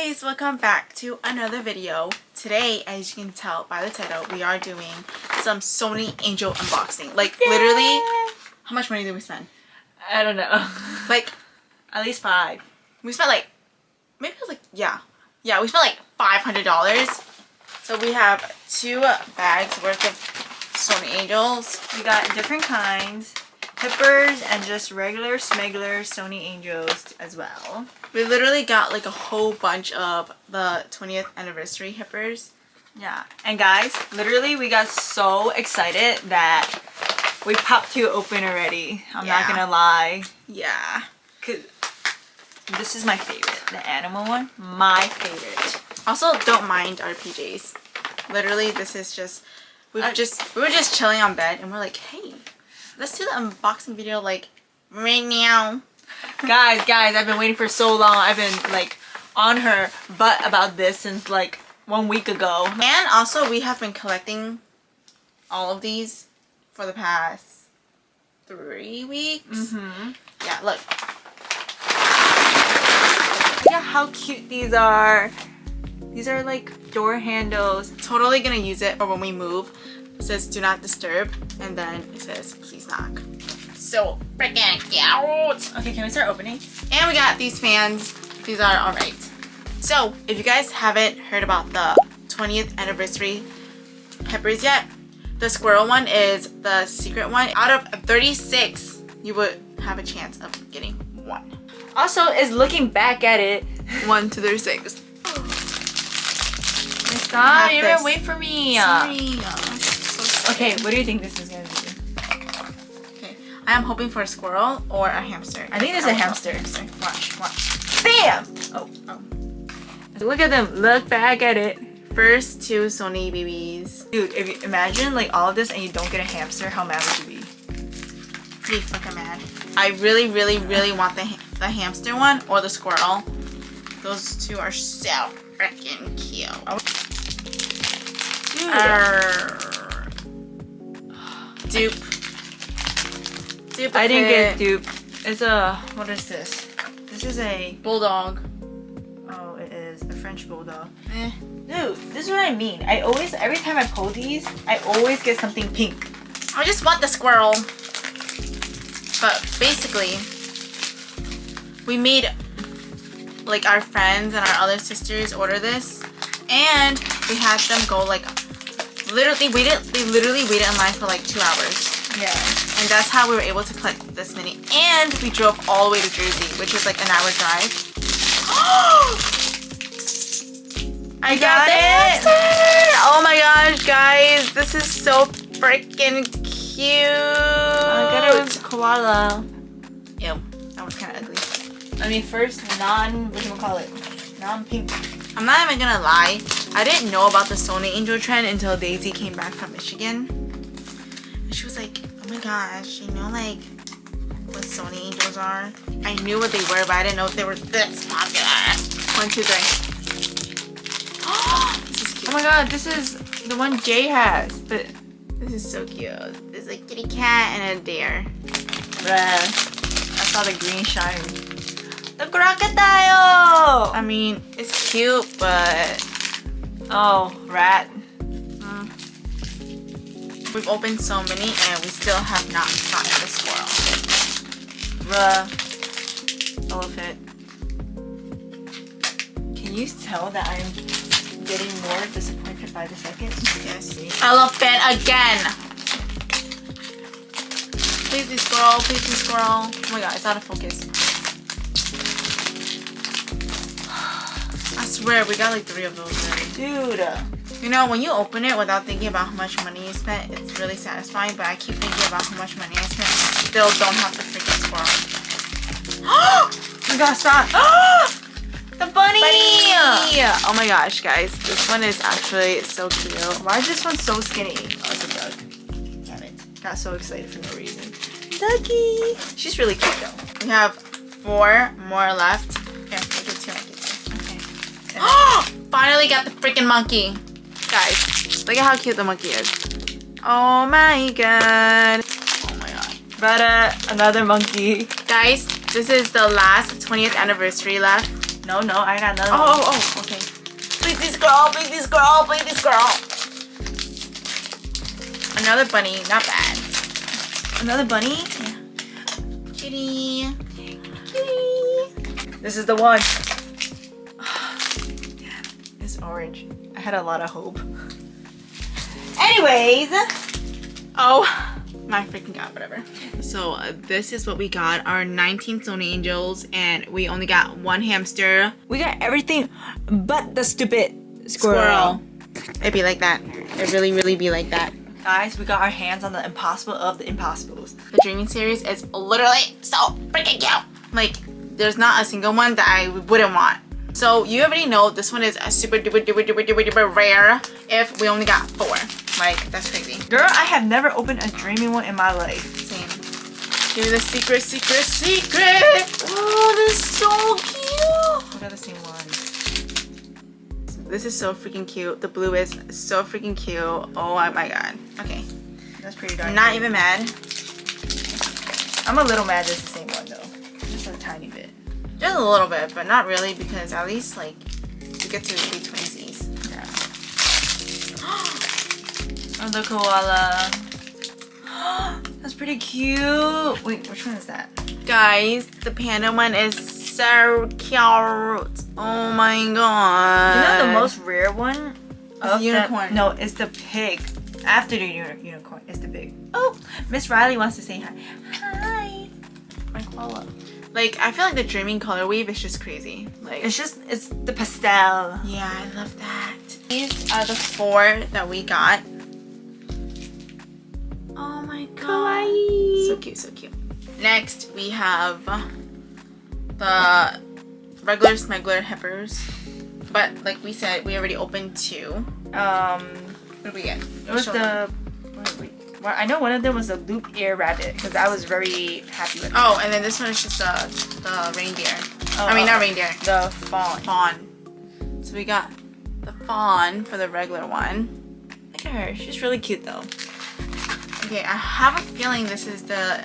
guys, welcome back to another video. Today, as you can tell by the title, we are doing some Sonny Angel unboxing. Like, literally, how much money did we spend? I don't know. Like, at least 5. we spent like, maybe it was like, yeah, we spent like $500. So we have 2 bags worth of Sonny Angels. We got different kinds. Hippers and just regular smuggler Sonny Angels as well. We literally got like a whole bunch of the 20th anniversary hippers. Yeah. And guys, literally we got so excited that we popped 2 open already. I'm not gonna lie. Yeah. 'Cause this is my favorite. The animal one. My favorite. Also, don't mind our PJs. Literally, this is just... we were just chilling on bed and we're like, hey, let's do the unboxing video like right now. guys, I've been waiting for so long. I've been like on her butt about this since like 1 week ago. And also, we have been collecting all of these for the past 3 weeks. Yeah, look. Look at how cute these are. These are like door handles. Totally gonna use it for when we move. It says do not disturb, and then it says please knock. So freaking cute. Okay, can we start opening? And we got these fans. These are alright. So if you guys haven't heard about the 20th anniversary peppers yet, the squirrel one is the secret one. Out of 36, you would have a chance of getting 1. Also, is looking back at it. 1 to 36. Stop, you're gonna wait for me. Sorry. Okay, what do you think this is gonna be? Okay, I am hoping for a squirrel or a hamster. I think there's a hamster. Watch. Bam! Oh. Look at them. Look back at it. First 2 Sonny babies. Dude, if you imagine like all of this and you don't get a hamster, how mad would you be? Pretty fucking mad. I really want the hamster one or the squirrel. Those 2 are so freaking cute. Dupe. I didn't get dupe. It's a, what is this? This is a bulldog. Oh, it is a French bulldog. Dude, this is what I mean. Every time I pull these, I always get something pink. I just want the squirrel. But basically, we made like our friends and our other sisters order this, and we had them go like they literally waited in line for like 2 hours. Yeah. And that's how we were able to collect this many. And we drove all the way to Jersey, which is like an hour drive. I got it! Oh my gosh, guys, this is so freaking cute. I got it with koala. Ew, that was kind of ugly. I mean, first non-pink. I'm not even gonna lie, I didn't know about the Sonny Angel trend until Daisy came back from Michigan. And she was like, oh my gosh, you know like what Sonny Angels are? I knew what they were, but I didn't know if they were this popular. 1, 2, 3. This is cute. Oh my god, this is the one Jay has. But this is so cute. There's a kitty cat and a deer. bruh, I saw the green shine. The crocodile! I mean, it's cute, but... oh, rat. We've opened so many and we still have not gotten the squirrel. Bruh. Elephant. Can you tell that I'm getting more disappointed by the second? Yes. Elephant again! Please be squirrel, please be squirrel. Oh my god, it's out of focus. I swear, we got like 3 of those already. Dude. You know, when you open it without thinking about how much money you spent, it's really satisfying, but I keep thinking about how much money I spent and still don't have the freaking squirrel. Oh my god, stop! The bunny! Oh my gosh, guys, this one is actually so cute. Why is this one so skinny? Oh, it's a duck. Damn it. Got so excited for no reason. Ducky! She's really cute though. We have 4 more left. Here, I get 2, I get 2. Okay. Finally got the freaking monkey. Guys, look at how cute the monkey is. Oh my god. Oh my god. But another monkey. Guys, this is the last 20th anniversary left. No, I got another one. Oh, okay. Please, this girl, please, this girl, please, this girl. Another bunny, not bad. Another bunny? Yeah. Kitty. This is the one. It's orange. I had a lot of hope. Anyways. Oh my freaking god, whatever. So this is what we got. Our 19 Sonny Angels, and we only got one hamster. We got everything but the stupid squirrel. It'd be like that. It really be like that. Guys, we got our hands on the impossible of the impossibles. The Dreaming series is literally so freaking cute. Like, there's not a single one that I wouldn't want. So you already know this one is a super duper rare if we only got 4. Like, that's crazy. Girl, I have never opened a dreaming one in my life. Same. Give me the secret. Oh, this is so cute. We got the same one. This is so freaking cute. The blue is so freaking cute. Oh my god. Okay. That's pretty dark. I'm not even mad. I'm a little mad it's the same one though. Just a tiny bit. Just a little bit, but not really, because at least like you get to be twinsies. Yeah. Oh, the koala. That's pretty cute. Wait, which one is that? Guys, the panda one is so cute. Oh my god. You know the most rare one? The unicorn. No, it's the pig. After the unicorn, it's the pig. Oh, Miss Riley wants to say hi. Hi. My koala. Like, I feel like the Dreaming color weave is just crazy. Like, It's the pastel. yeah, I love that. These are the 4 that we got. Oh my god. Kawaii. So cute, so cute. Next, we have the regular smuggler heifers. But like we said, we already opened 2. What did we get? It was the... Well, I know one of them was the loop ear rabbit because I was very happy with it. Oh, and then this one is just the reindeer. I mean, not reindeer. The fawn. Fawn. So we got the fawn for the regular one. Look at her. She's really cute though. Okay, I have a feeling this is the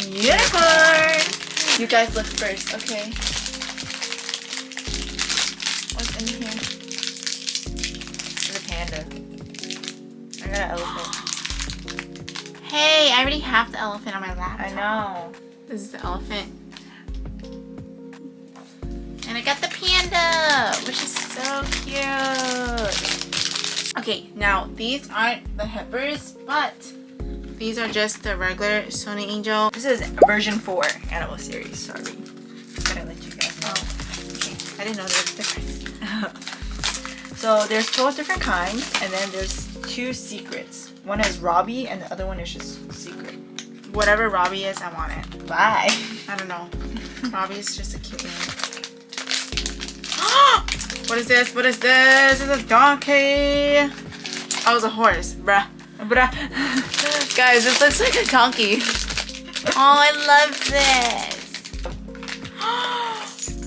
Unicorn. You guys look first, okay? What's in here? The panda. I got an elephant. Hey, I already have the elephant on my laptop. I know. This is the elephant. And I got the panda, which is so cute. Okay, now these aren't the heifers, but these are just the regular Sonny Angel. This is version 4 animal series. Sorry. Gonna let you guys know. Okay, I didn't know there was a difference. So there's 12 different kinds, and then there's 2 secrets. One is Robbie, and the other one is just secret. Whatever Robbie is, I want it. Bye. I don't know. Robbie is just a cute name. What is this? What is this? It's a donkey. Oh, it's a horse. Bruh. Bruh. Guys, this looks like a donkey. Oh, I love this.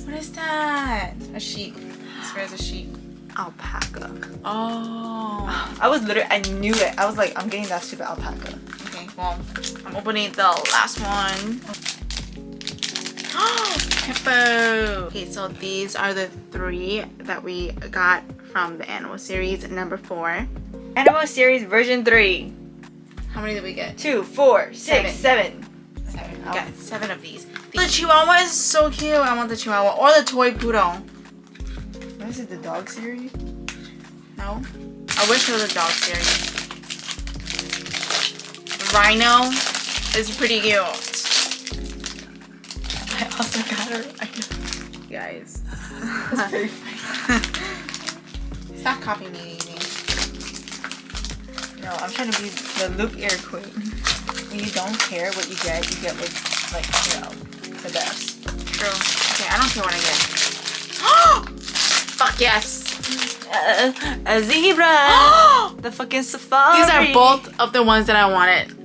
What is that? A sheep. I swear it's a sheep. Alpaca. Oh. I knew it. I was like, I'm getting that stupid alpaca. Okay, well, I'm opening the last one. Hippo. Okay, so these are the 3 that we got from the animal series, number 4. Animal series version 3. How many did we get? 2, 4, 6, 7. We got 7 of these. The Chihuahua is so cute. I want the Chihuahua or the toy poodle. What is it, the dog series? No? I wish it was a dog series. Rhino is pretty cute. I also got her. Guys. That's very funny. Stop copying me, Amy. No, I'm trying to be the loop ear queen. When you don't care what you get what's, like, you know, the best. True. Okay, I don't care what I get. Fuck yes. A zebra. The fucking safari. These are both of the ones that I wanted.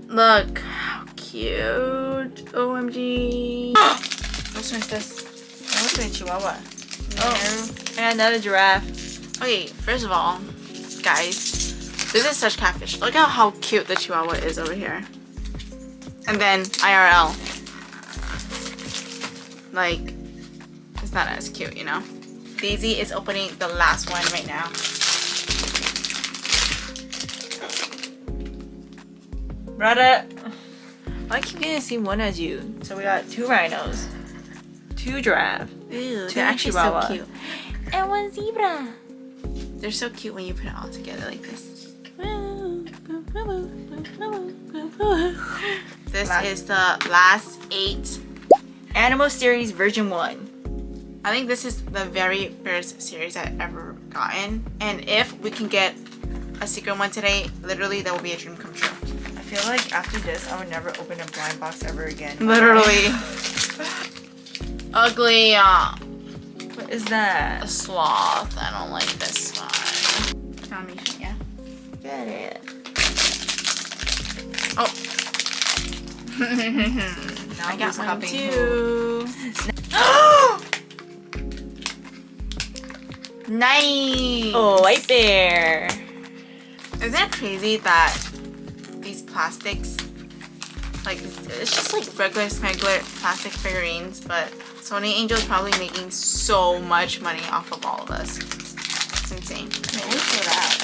Look how cute. OMG. Which one is this? What's a chihuahua? Oh. And another giraffe. Okay, first of all, guys, this is such catfish. Look at how cute the Chihuahua is over here. And then IRL. Like, it's not as cute, you know. Daisy is opening the last one right now. Brother, I keep getting the same one as you. So we got 2 rhinos, 2 giraffe, Ew, 2 they're actually chihuahua, so cute. and 1 zebra. They're so cute when you put it all together like this. This is the last 8. Animal Series version 1. I think this is the very first series I've ever gotten. And if we can get a secret one today, literally that will be a dream come true. I feel like after this, I would never open a blind box ever again. Literally. Ugly. What is that? A sloth. I don't like this one. Animation, yeah. Get it. Oh. Now I got who's one copying too. Nice. Oh, white bear. Isn't it crazy that these plastics, like, it's just like regular smuggler plastic figurines, but Sonny Angel is probably making so much money off of all of us. It's insane. Maybe for that.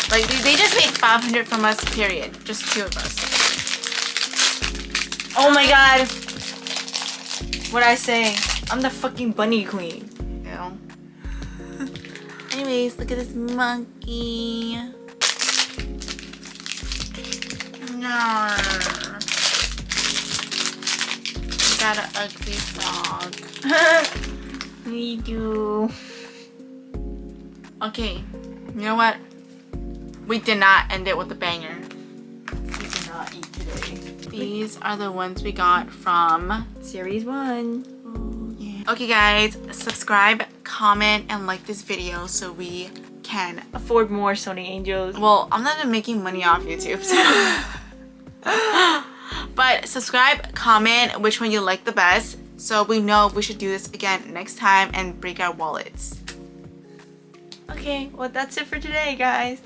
Like, they just made $500 from us, period. Just 2 of us. Oh my god. What'd I say? I'm the fucking bunny queen. You know? Anyways, look at this monkey. No. You got an ugly frog. Me too. Okay, you know what? We did not end it with a banger. We did not eat today. These are the ones we got from Series 1. Okay guys, subscribe, comment, and like this video so we can Afford more Sonny Angels. well, I'm not even making money off YouTube, so. But subscribe, comment which one you like the best so we know we should do this again next time and break our wallets. Okay, well that's it for today, guys.